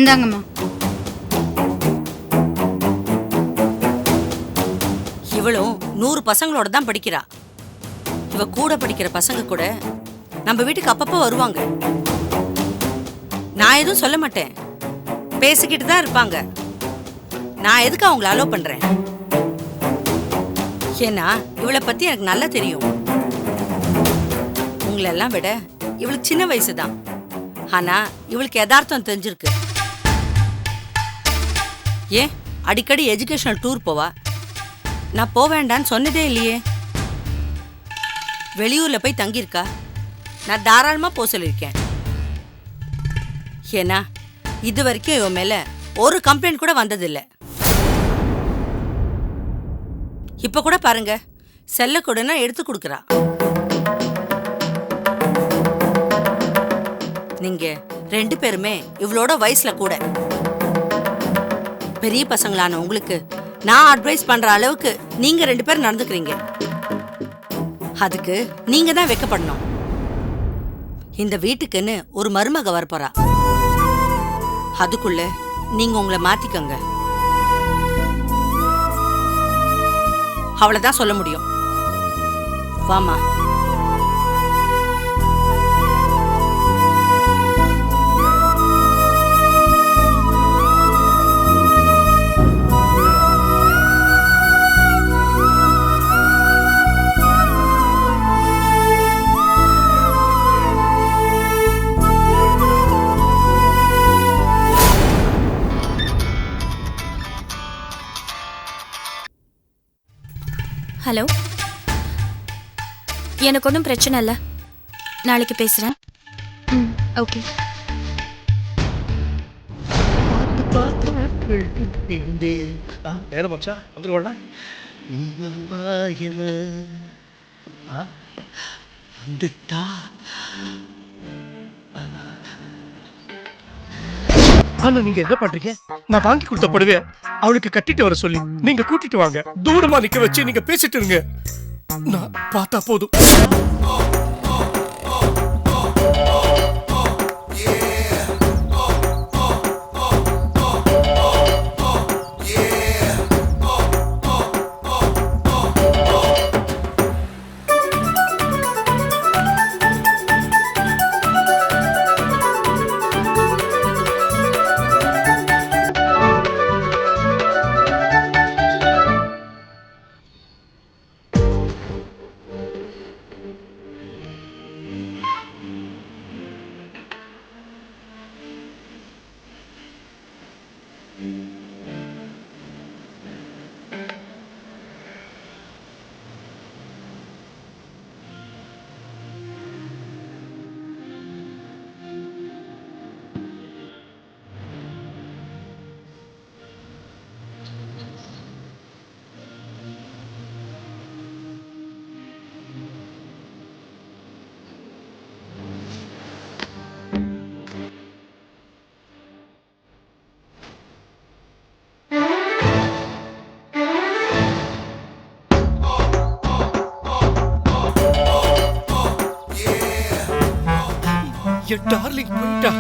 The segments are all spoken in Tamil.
இந்தாங்கம்மா. இவளும் 100 பசங்களோட தான் படிக்கிறா. இவ கூட படிக்கிற பசங்க கூட நம்ம வீட்டுக்கு அப்பப்போ வருவாங்க. நான் எதுவும் சொல்ல மாட்டேன், பேசிக்கிட்டு தான் இருப்பாங்க. நான் எதுக்கு அவங்கள அலோவ் பண்றேன்? ஏன்னா இவளை பத்தி எனக்கு நல்லா தெரியும். உங்களெல்லாம் விட இவளுக்கு சின்ன வயசு தான். ஆனா இவளுக்கு யதார்த்தம் தெரிஞ்சிருக்கு. ஏன் அடிக்கடி எஜுகேஷனல் டூர் போவா. நான் போக வேண்டான்னு சொன்னதே இல்லையே. வெளியூர்ல போய் தங்கியிருக்கா. நான் தாராளமா போக சொல்லியிருக்கேன். ஏன்னா இது வரைக்கும் இவன் மேல ஒரு கம்ப்ளைண்ட் கூட வந்ததில்லை. இப்ப கூட பாருங்க, செல்ல கொடுன்னா எடுத்து கொடுக்குறா. நீங்க 2 பேருமே இவளோட வயசுல கூட பெரிய பசங்களான உங்களுக்கு நான் அட்வைஸ் பண்ற அளவுக்கு நீங்க 2 பேரும் நடந்துக்கிறீங்க. அதுக்கு நீங்க தான் வெட்கப்படணும். இந்த வீட்டுக்குன்னு ஒரு மருமக வரப்போறா. அதுக்குள்ள நீங்க உங்களை மாத்திக்கங்க. அவ்வளவுதான் சொல்ல முடியும். வாமா. ஹலோ, எனக்கு ஒன்றும் பிரச்சனை இல்லை, நாளைக்கு பேசுகிறேன். ஓகே. ஆனா நீங்க என்ன பண்றீங்க? நான் வாங்கி கொடுத்த புடவைய அவளுக்கு கட்டிட்டு வர சொல்லி நீங்க கூட்டிட்டு வாங்க. தூரமா நிக்க வச்சு நீங்க பேசிட்டு இருங்க. நான் பார்த்தா போதும். என் டார்லிங் போயிட்டா.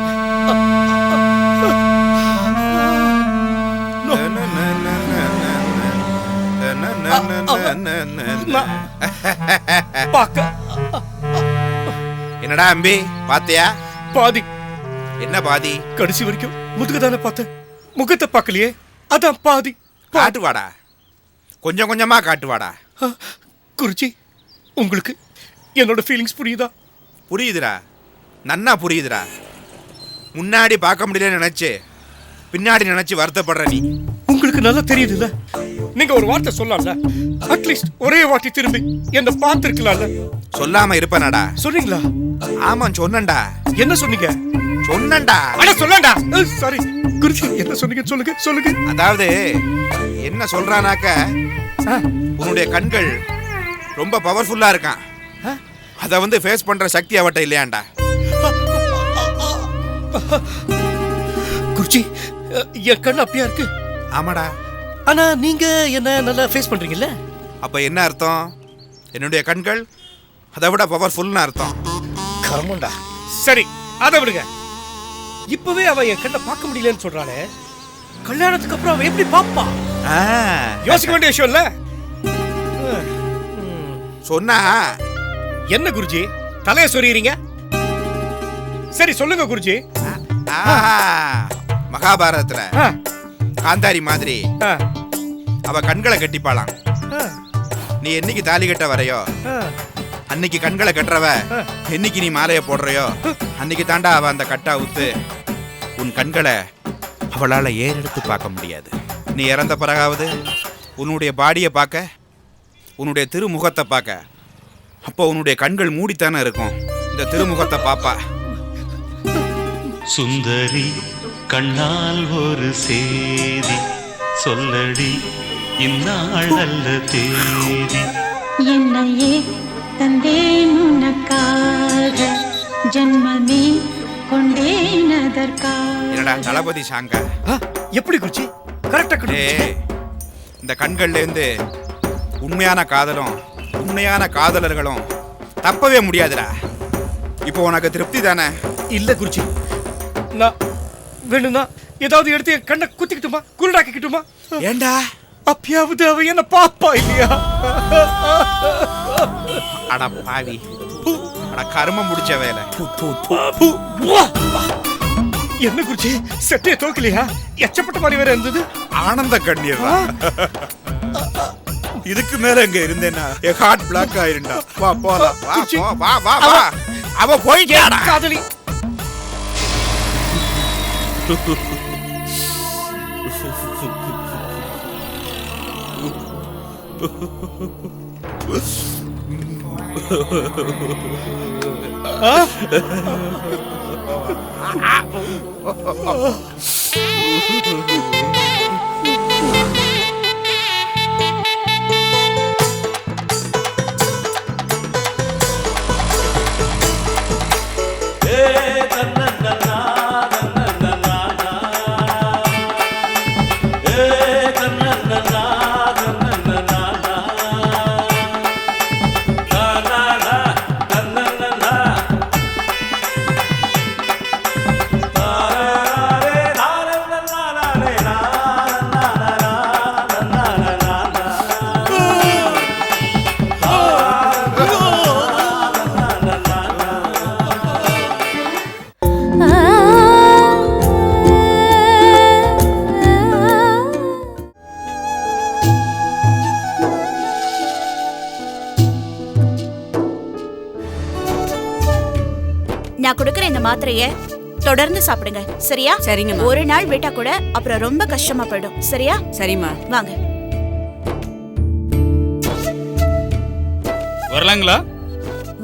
என்னடா அம்பி பாத்தியா? பாதி. என்ன பாதி? கடைசி வரைக்கும் முதுகுதானே பார்த்தேன், முகத்தை பார்க்கலையே, அதான் பாதி. காட்டுவாடா, கொஞ்சம் கொஞ்சமா காட்டுவாடா. குருஜி, உங்களுக்கு என்னோட ஃபீலிங்ஸ் புரியுதா? புரியுதுடா, நன்னா புரியுதுடா. முன்னாடி பார்க்க முடியல நினைச்சு பின்னாடி நினைச்சு வருத்தப்படுற நீ. உங்களுக்கு நல்லா தெரியுதுல்ல. நீங்க ஒரு வார்த்தை சொல்லலாம்ல, அட்லீஸ்ட் ஒரே வாட்டி திரும்பி என்ன பார்த்திருக்கலாம்ல. சொல்லாம இருப்பேனாடா? சொன்னீங்களா? ஆமா சொன்னேன்டா. என்ன சொன்னீங்க? சொன்னேன்டா. அட சொல்லண்டா. சாரி குருஜி, என்ன சொன்னீங்க? சொல்லுங்க சொல்லுங்க. அதாவது என்ன சொல்றானாக்க, உன்னுடைய கண்கள் ரொம்ப பவர்ஃபுல்லா இருக்கான். அத வந்து ஃபேஸ் பண்ற சக்தி அவட்ட இல்லையாண்டா. குருஜி, என் கண் அப்படியா இருக்கு. ஆமாடா. ஆனா நீங்க என்ன நல்லா ஃபேஸ் பண்றீங்கல்ல. அப்ப என்ன அர்த்தம்? என்னுடைய கண்கள் அதை விட பவர்ஃபுல்னு அர்த்தம். கர்மண்டா. சரி, அதை விடுங்க. இப்பவே அவ என் கண்ணை பார்க்க முடியலன்னு சொல்றாளே, கல்யாணத்துக்கு அப்புறம் அவ எப்படி பாப்பா? யோசிக்க வேண்டிய விஷயம் இல்ல. சொன்னா என்ன குருஜி தலைய சொறீங்க? சரி சொல்லுங்க குருஜி. மகாபாரதத்துல காந்தாரி மாதிரி அவ கண்களை கட்டிப்பாளாம். நீ என்னைக்கு தாலி கட்ட வரையோ அன்னைக்கு கண்களை கட்டுறவ, என்னைக்கு நீ மாலையை போடுறையோ அன்னைக்கு தாண்டா அவ அந்த கட்டா ஊத்து உன் கண்களை அவளால ஏறெடுத்து பார்க்க முடியாது. நீ இறந்த பிறகாவது உன்னுடைய பாடியை பார்க்க, உன்னுடைய திருமுகத்தை பார்க்க, அப்போ உன்னுடைய கண்கள் மூடித்தானே இருக்கும். இந்த திருமுகத்தை பாப்பா. சுந்தரி கண்ணால் ஒரு சேதி சொல்லடி, இந்நாள் அல்ல தேதி. என்னையே தந்தேன் உனக்காக, ஜன்மமே கொண்டேன் அதற்காக. என்னடா தளபதி சாங்க எப்படி குருஜி கரெக்டா? இந்த கண்கள்ல இருந்து உண்மையான காதலும் உண்மையான காதலர்களும் தப்பவே முடியாதுடா. இப்போ உனக்கு திருப்தி தானே? இல்ல குருஜி, நான் வேணும்னா ஏதாவது எடுத்து என் கண்ணை குத்திக்கிட்டுமா, குருடாக்கிக்கிட்டுமா? ஏண்டா அப்பயாவது அவ என்ன பாப்பா இல்லையா? அட பாவி, அட கர்மம் முடிச்ச வேலை. என்ன குருஜி செட்டையை தோக்கலையா? எச்சப்பட்ட மாதிரி வேற இருந்தது. ஆனந்த கண்ணீர். இதுக்கு மேல எங்க இருந்தேன்னா என் ஹார்ட் பிளாக் ஆயிருண்டா. வா போலாம். வா வா வா வா. அவ போயிட்டாடா காதலி. நான் கொடுக்கற இந்த மாத்திரைய தொடர்ந்து சாப்பிடுங்க, சரியா? சரிங்கம்மா. ஒரு நாள் விட்டா கூட அப்புறம் ரொம்ப கஷ்டமா போயிடும், சரியா? சரிம்மா. வாங்க. வரலாங்களா?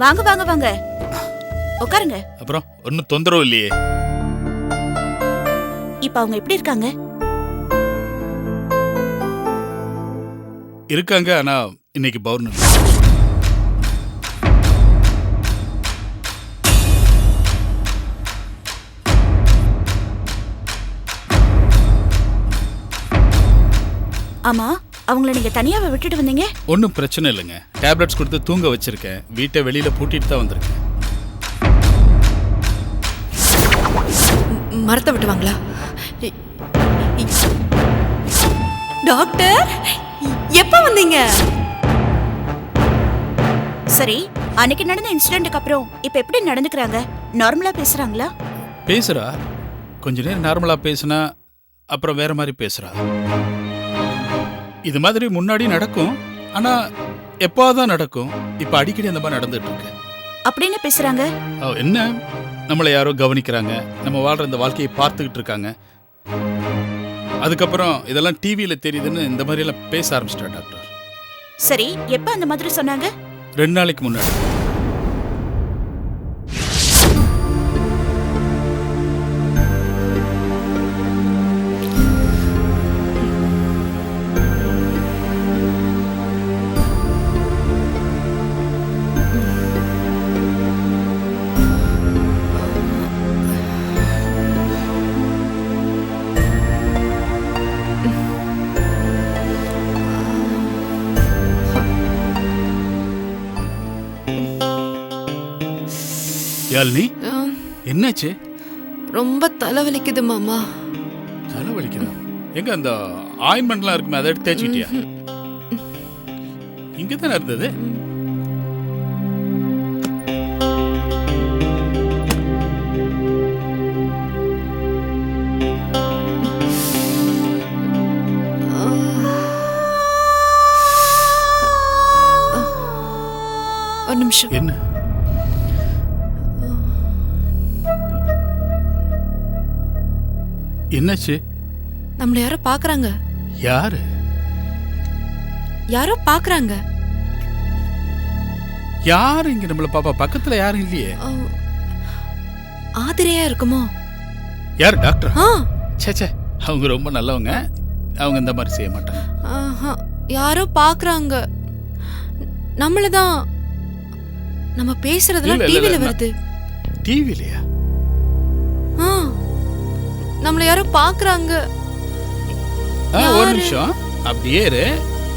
வாங்க வாங்க வாங்க, உட்காருங்க. அப்புறம் ஒன்னும் தொந்தரவு இல்லையே? இப்ப அவங்க எப்படி இருக்காங்க? இருக்காங்க, ஆனா இன்னைக்கு பௌர்ணமி. ஆமா, அவங்கள நீங்க தனியாவே விட்டுட்டு வந்தீங்க? ஒன்றும் பிரச்சனை இல்லைங்க. டேப்லெட்ஸ் கொடுத்து தூங்க வச்சிருக்கேன். வீட்டை வெளியில பூட்டிட்டு தான் வந்திருக்கேன். மரத்தை விட்டுவாங்களா? டாக்டர் எப்ப வந்தீங்க? சரி, அன்னைக்கு நடந்த இன்சிடென்ட்க்கு அப்புறம் இப்ப எப்படி நடந்துக்கறாங்க? நார்மலா பேசுறாங்களா? பேசுறா. கொஞ்ச நேரம் நார்மலா பேசினா அப்புறம் வேற மாதிரி பேசுறா. இது மாதிரி முன்னாடி நடக்கும், ஆனா எப்போதான் நடக்கும். இப்ப அடிக்கடி அந்த மாதிரி நடந்துட்டு இருக்கு. அப்படின்னு பேசுறாங்க? என்ன, நம்மளை யாரோ கவனிக்கிறாங்க, நம்ம வாழ்ற இந்த வாழ்க்கையை பார்த்துக்கிட்டு இருக்காங்க. அதுக்கப்புறம் இதெல்லாம் டிவியில தெரியுதுன்னு இந்த மாதிரி எல்லாம் பேச ஆரம்பிச்சிட்டா டாக்டர். சரி, எப்ப அந்த மாதிரி சொன்னாங்க? 2 நாளைக்கு முன்னாடி. யாழினி, என்னாச்சு? ரொம்ப தலைவலிக்குது மாமா. தலை வலிக்குதா? எங்க அந்த ஆயின்மெண்ட்லாம் இருக்குமே, அதை எடுத்து தேய்ச்சிட்டியா? இங்க தானே இருந்தது. ஒரு நிமிஷம். என்ன? என்னாச்சு? நம்மள யாரோ பாக்குறாங்க. யாரு? யாரோ பாக்குறாங்க. யாரு இங்க நம்மள பாப்பா? பக்கத்துல யாரும் இல்லையே. ஆதிரையா இருக்குமோ? யார்? டாக்டர்? ஆ, சே, அவங்க ரொம்ப நல்லவங்க. அவங்க இந்த மாதிரி செய்ய மாட்டாங்க. ஆஹா, யாரோ பாக்குறாங்க. நம்மளதான். நம்ம பேசுறதெல்லாம் இல்ல, இல்ல, டிவில இல்ல. வருது. டிவிலையா? ஆ, நம்மள யாரோ பாக்குறாங்க. ஒரு யாரு? நிமிஷம் அப்படியே இரு.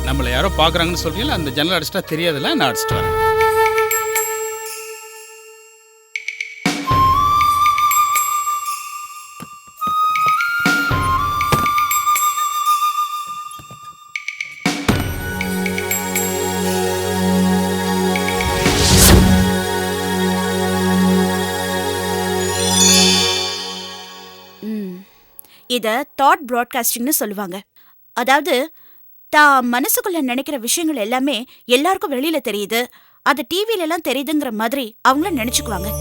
நம்மள யாரோ பாக்குறாங்கன்னு சொல்றீங்களா? அந்த ஜன்னல் அடிச்சிட்டா தெரியாதுல்ல, நான் அடிச்சிட்டு வரேன். இத தாட் ப்ராட்காஸ்டிங்னு சொல்லுவாங்க. அதாவது தான் மனசுக்குள்ள நினைக்கிற விஷயங்கள் எல்லாமே எல்லாருக்கும் வெளியில தெரியுது, அது டிவில எல்லாம் தெரியுதுங்கிற மாதிரி அவங்கள நினைச்சுக்குவாங்க.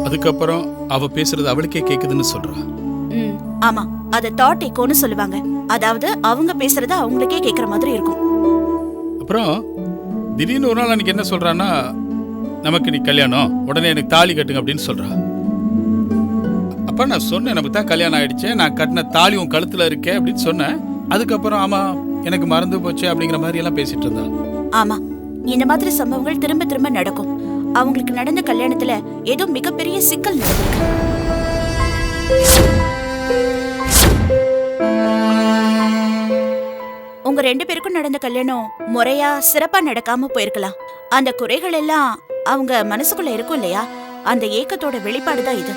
அதுக்கப்புறம் அவ பேசுறது அவளுக்கே கேக்குதுன்னு சொல்றா. ஆமா, அத தாட் எக்கோன்னு சொல்லுவாங்க. அதாவது அவங்க பேசுறது அவங்களுக்கே கேக்குற மாதிரி இருக்கும். அப்புறம் திடீர்னு ஒரு நாள் அன்னைக்கு என்ன சொல்றான்னா, நமக்கு நீ கல்யாணம், உடனே எனக்கு தாலி கட்டுங்க அப்படின்னு சொல்றா. அப்ப நான் சொன்னேன், நமக்கு தான் கல்யாணம் ஆயிடுச்சு, நான் கட்டின தாலி உன் கழுத்துல இருக்கே அப்படின்னு சொன்னேன். அதுக்கப்புறம் ஆமா எனக்கு மறந்து போச்சு அப்படிங்கிற மாதிரி எல்லாம் பேசிட்டு இருந்தா. ஆமா, இந்த மாதிரி சம்பவங்கள் திரும்ப திரும்ப நடக்கும். அவங்களுக்கு நடந்த கல்யாணத்துல ஏதோ மிகப்பெரிய சிக்கல் நடந்திருக்கு. உங்க 2 பேருக்கும் நடந்த கல்யாணம் முறையா சிறப்பா நடக்காம போயிருக்கலாம். அந்த குறைகள் எல்லாம் அவங்க மனசுக்குள்ள இருக்கும் இல்லையா, அந்த ஏக்கத்தோட வெளிப்பாடுதான் இது.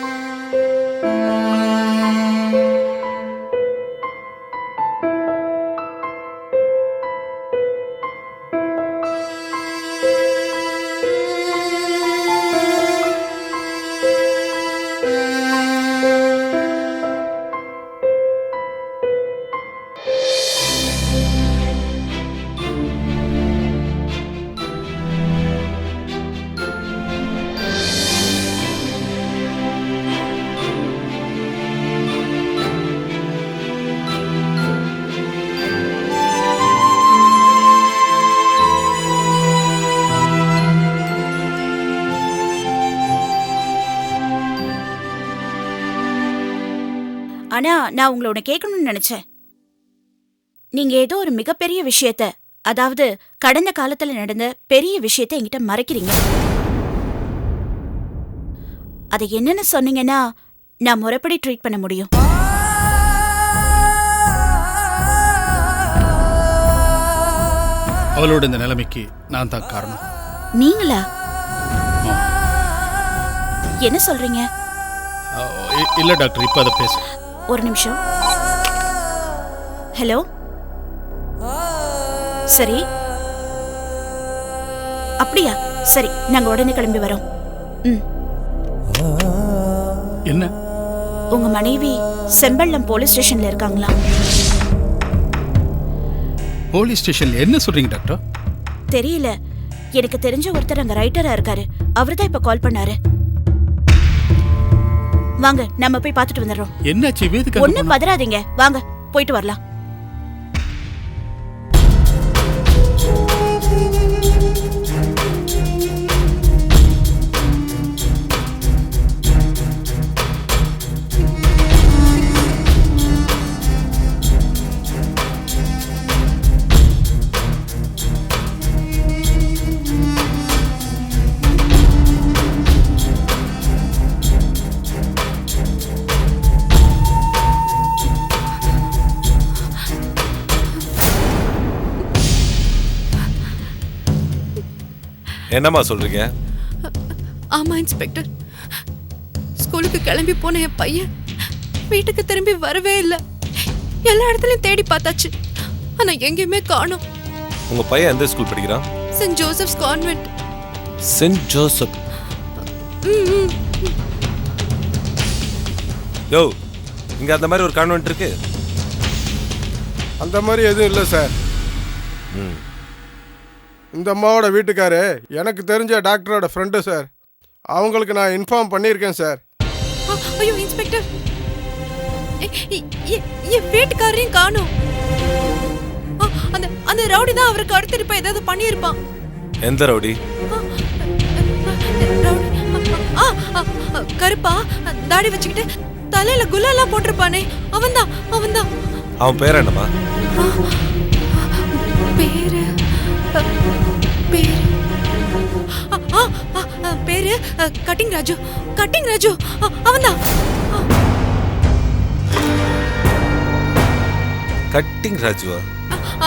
ஆனா நான் உங்களோட கேட்கணும்னு நினைச்சேன். நீங்க ஏதோ ஒரு மிகப்பெரிய விஷயத்த, அதாவது கடந்த காலத்துல நடந்த பெரிய விஷயத்த என்கிட்ட மறைக்கிறீங்க. அதை என்னன்னு சொன்னீங்கன்னா நான் முறைப்படி ட்ரீட் பண்ண முடியும். அவளோட இந்த நிலைமைக்கு நான் தான் காரணம். நீங்களா? என்ன சொல்றீங்க? இல்ல டாக்டர், இப்ப அதை பேச. ஒரு நிமிஷம். ஹலோ, சரி அப்படியா? சரி, நாங்க உடனே கிளம்பி வரோம். என்ன? உங்க மனைவி செம்பள்ளம் போலீஸ் ஸ்டேஷன்ல இருக்காங்களா? போலீஸ் ஸ்டேஷன்ல? என்ன சொல்றீங்க டாக்டர்? தெரியல, எனக்கு தெரிஞ்ச ஒருத்தர் அங்க ரைட்டரா இருக்காரு. அவர்தான் இப்ப கால் பண்ணாரு. வாங்க நம்ம போய் பார்த்துட்டு வந்துடுறோம். என்னாச்சு? வேதுக்கு ஒண்ணும் பதறாதீங்க, வாங்க போயிட்டு வரலாம். என்னம்மா சொல்றீங்க? ஆமா இன்ஸ்பெக்டர், ஸ்கூல் ஸ்கூலுக்கு கிளம்பி போன என் பையன் வீட்டுக்கு திரும்பி வரவே இல்லை. எல்லா இடத்துலயும் தேடி பார்த்தாச்சு, ஆனா எங்கேயுமே காணோம். உங்க பையன் எந்த ஸ்கூல் படிக்கிறான்? Saint Joseph's convent. Saint Joseph. யோ, இங்க அந்த மாதிரி ஒரு கான்வென்ட் இருக்கு? அந்த மாதிரி எதுவும் இல்லை சார். இந்த அம்மாவோட வீட்டுக்காரு எனக்கு தெரிஞ்ச டாக்டரோட ஃப்ரெண்டு சார். அவங்களுக்கு நான் இன்ஃபார்ம் பண்ணியிருக்கேன் சார். ஐயோ இன்ஸ்பெக்டர், என் வீட்டுக்காரையும் காணோம். அந்த ரவுடி தான் அவருக்கு அடுத்திருப்பா ஏதாவது பண்ணியிருப்பான். எந்த ரவுடி? கருப்பா, தாடி வச்சுக்கிட்டு தலையில குல்லெல்லாம் போட்டிருப்பானே, அவன்தான். அவன் பேர் என்னமா? பேரு பேரு கட்டிங் ராஜு. அவன்தான். கட்டிங் ராஜுவா?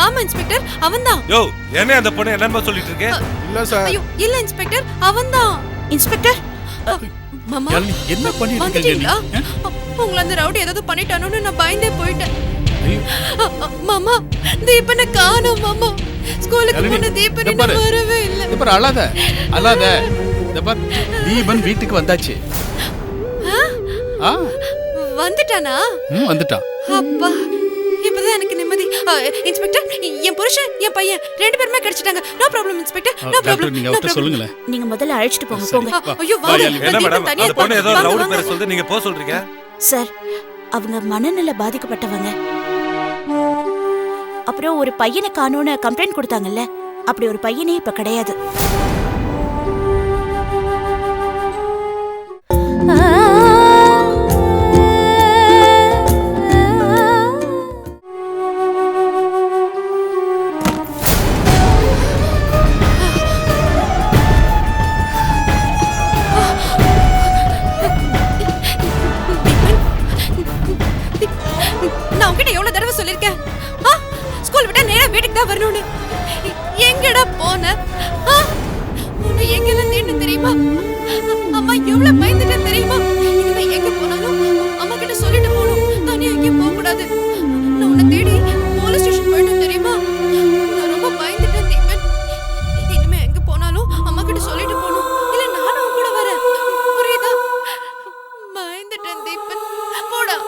ஆமா இன்ஸ்பெக்டர், அவன்தான். யோ, என்ன அந்த பொண்ணு என்னமா சொல்லிட்டு இருக்க? இல்லை சார். ஐயோ இல்ல இன்ஸ்பெக்டர், அவன்தான். இன்ஸ்பெக்டர், மாமா என்ன பண்ணிட்டு வந்துட்டீங்களா? உங்களை அந்த ரவுடி ஏதாவது பண்ணிட்டானோன்னு நான் பயந்தே போயிட்டேன். மாமா தீபனை காணோம். மாமா ஸ்கூலுக்கு போன தீபன் இன்னும் வரவே இல்லை. இந்த பாரு, அழாத. இந்த பாரு, தீபன் வீட்டுக்கு வந்தாச்சு. வந்துட்டானா? வந்துட்டான். அப்பா, இப்பதான் எனக்கு நிம்மதி. இன்ஸ்பெக்டர், என் புருஷன் என் பையன் 2 பேருமே கிடைச்சிட்டாங்க. No problem inspector, no problem. நீங்க அவர்ட்ட சொல்லுங்களே. நீங்க முதல்ல அழைச்சிட்டு போங்க. ஐயோ வாங்க. என்ன மேடம், அந்த பொண்ணு ஏதோ ரவுடி பேரை சொல்லுது, நீங்க போக சொல்றீங்க? சார், அவங்க மனநல பாதிக்கப்பட்டவங்க. அப்புறம் ஒரு பையனை காணோன்னு கம்ப்ளைண்ட் கொடுத்தாங்கல்ல, அப்படி ஒரு பையனே இப்ப கிடையாது. நான் உன்கிட்ட எவ்வளவு தடவை சொல்லிருக்கேன், ஸ்கூல் விட்டா நேரா வீட்டுக்கு தான் வரணும்னு. எங்கடா போன? உன்னை எங்கெல்லாம் தேட தெரியுமா? அம்மா எவ்வளவு பயந்துட்டேன் தெரியுமா? இனிமே எங்க போனாலும் அம்மா கிட்ட சொல்லிட்டு போகணும். தனியா எங்கேயும் போக கூடாது. நான் உன்னை தேடி போலீஸ் ஸ்டேஷன் போயிட்டேன் தெரியுமா? நான் ரொம்ப பயந்துட்டேன் தீபன். இனிமே எங்க போனாலும் அம்மா கிட்ட சொல்லிட்டு போகணும். இல்ல நானும் உன் கூட வரேன், புரியுதா? பயந்துட்டேன் தீபன், போடா.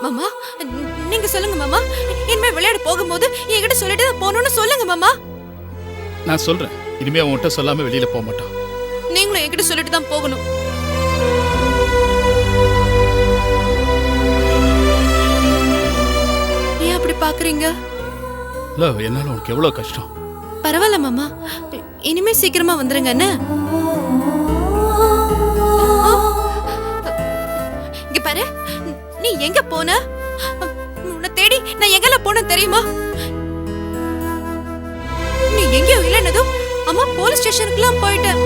மாமா நீங்க சொல்லுங்க மாமா. இனிமே விளையாட போகும்போது என்கிட்ட சொல்லிட்டு போகணும்னு சொல்லுங்க மாமா. நான் சொல்றேன், இனிமே அவன்கிட்ட சொல்லாம வெளியில போக மாட்டான். நீங்களும் என்கிட்ட சொல்லிட்டு தான் போகணும். ஏன் அப்படி பாக்குறீங்க? இல்ல, என்னால உனக்கு எவ்வளவு கஷ்டம். பரவாயில்ல மாமா, இனிமே சீக்கிரமா வந்துருங்க. என்ன இங்க பாரு, நீ எங்க போன? உன்னை தேடி நான் எங்கெல்லாம் போன தெரியுமா? நீ எங்கேயோ இல்லைன்னதும் அம்மா போலீஸ் ஸ்டேஷனுக்குலாம் போயிட்டேன்.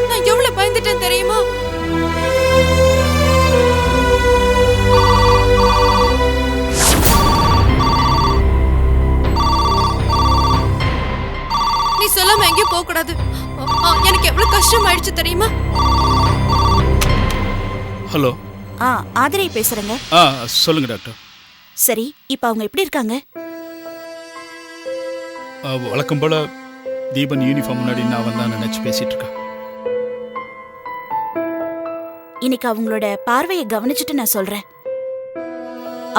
நான் எவ்வளவு பயந்துட்டேன் தெரியுமா? நீ சொல்லாம எங்கேயும் போக கூடாது. எனக்கு எவ்வளவு கஷ்டம் ஆயிடுச்சு தெரியுமா? ஹலோ. ஆதிரை பேசுறேங்க. சொல்லுங்க டாக்டர். சரி, இப்ப அவங்க எப்படி இருக்காங்க? வழக்கம் போல தீபன் யூனிஃபார்ம் முன்னாடி நான் வந்தா நினைச்சு பேசிட்டு இருக்கேன். இன்னைக்கு அவங்களோட பார்வையை கவனிச்சுட்டு நான் சொல்றேன்.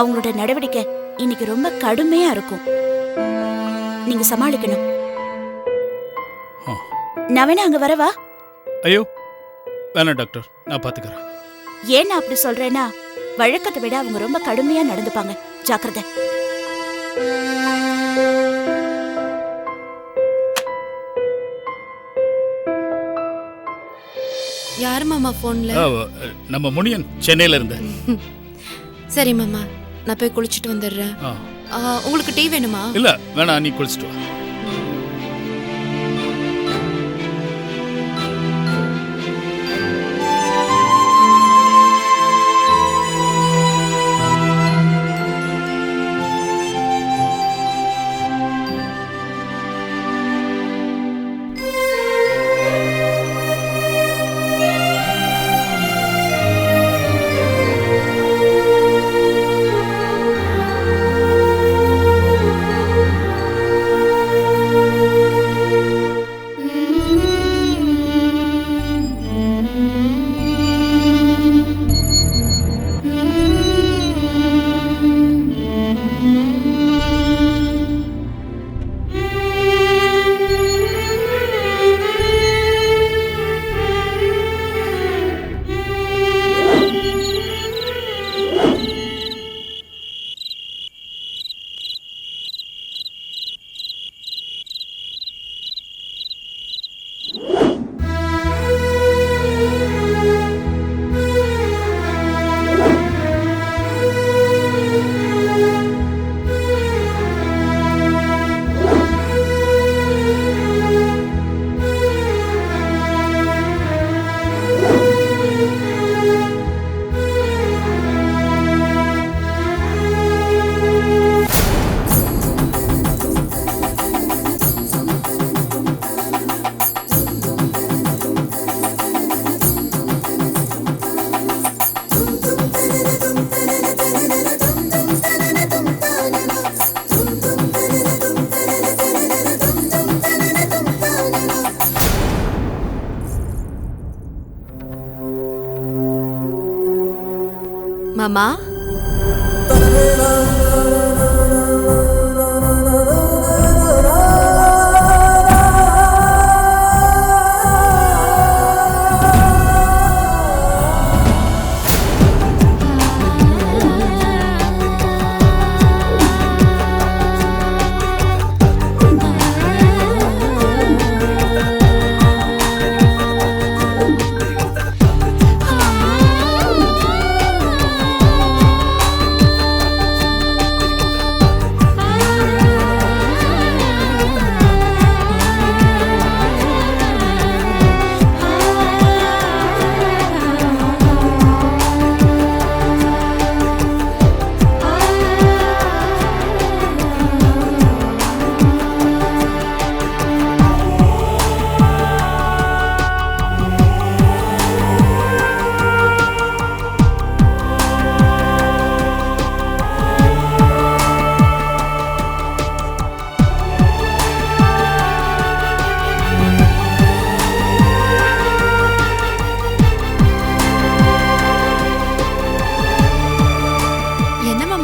அவங்களோட நடவடிக்கை இன்னைக்கு ரொம்ப கடுமையா இருக்கும். நீங்க சமாளிக்கணும். நான் வேணா அங்க வரவா? ஐயோ வேணாம் டாக்டர், நான் பாத்துக்கிறேன். ஏன் நான் அப்படி சொல்றேன்னா, வழக்கத்தை விட அவங்க ரொம்ப கடுமையா நடந்துப்பாங்க. ஜாக்கிரதை. யார் மாமா போன்ல? நம்ம முனியன் சென்னையில இருந்து. சரி மாமா, நான் போய் குளிச்சுட்டு வந்துடுறேன். உங்களுக்கு டீ வேணுமா? இல்ல வேணாம், நீ குளிச்சுட்டு வா. மாமா,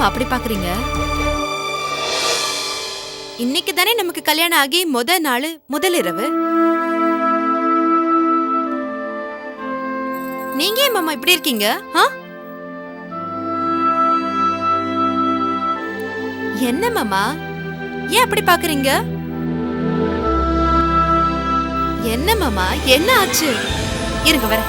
அப்படி பாக்குறீங்க? இன்னைக்கு தானே நமக்கு கல்யாணம் ஆகி முதல் நாள், முதல் இரவு. நீங்க ஏன் மாமா இப்படி இருக்கீங்க? என்ன மாமா, ஏன் அப்படி பாக்குறீங்க? என்ன மாமா, என்ன ஆச்சு? இருங்க வர.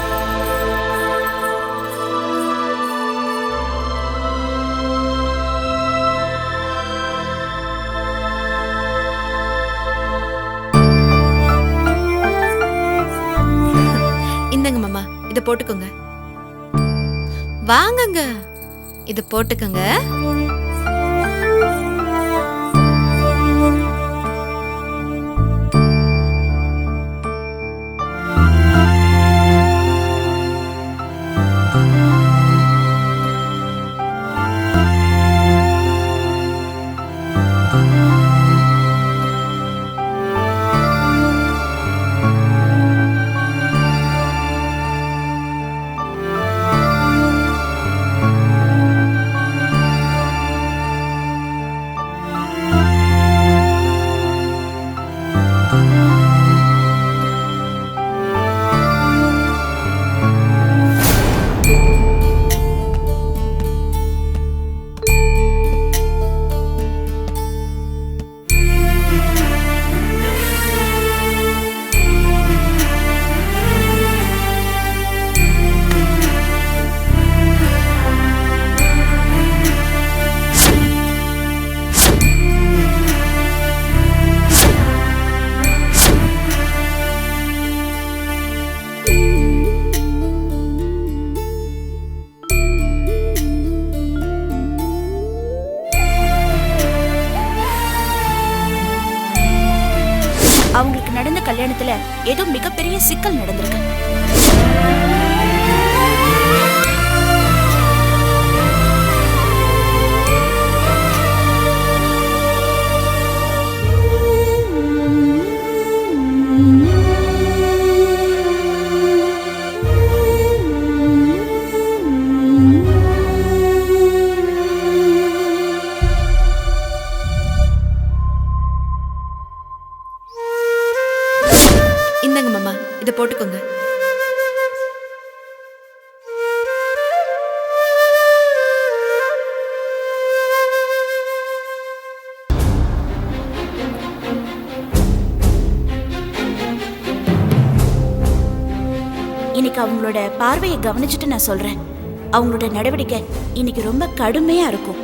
இந்தங்க மாமா, இத போட்டுக்கோங்க. வாங்கங்க, இத போட்டுக்கோங்க. அவங்களுக்கு நடந்த கல்யாணத்துல ஏதோ மிகப்பெரிய சிக்கல் நடந்திருக்கு. இந்தங்க மாமா, இத போட்டுக்கோங்க. இன்னைக்கு அவங்களோட பார்வையை கவனிச்சுட்டு நான் சொல்றேன், அவங்களோட நடவடிக்கை இன்னைக்கு ரொம்ப கடுமையா இருக்கும்.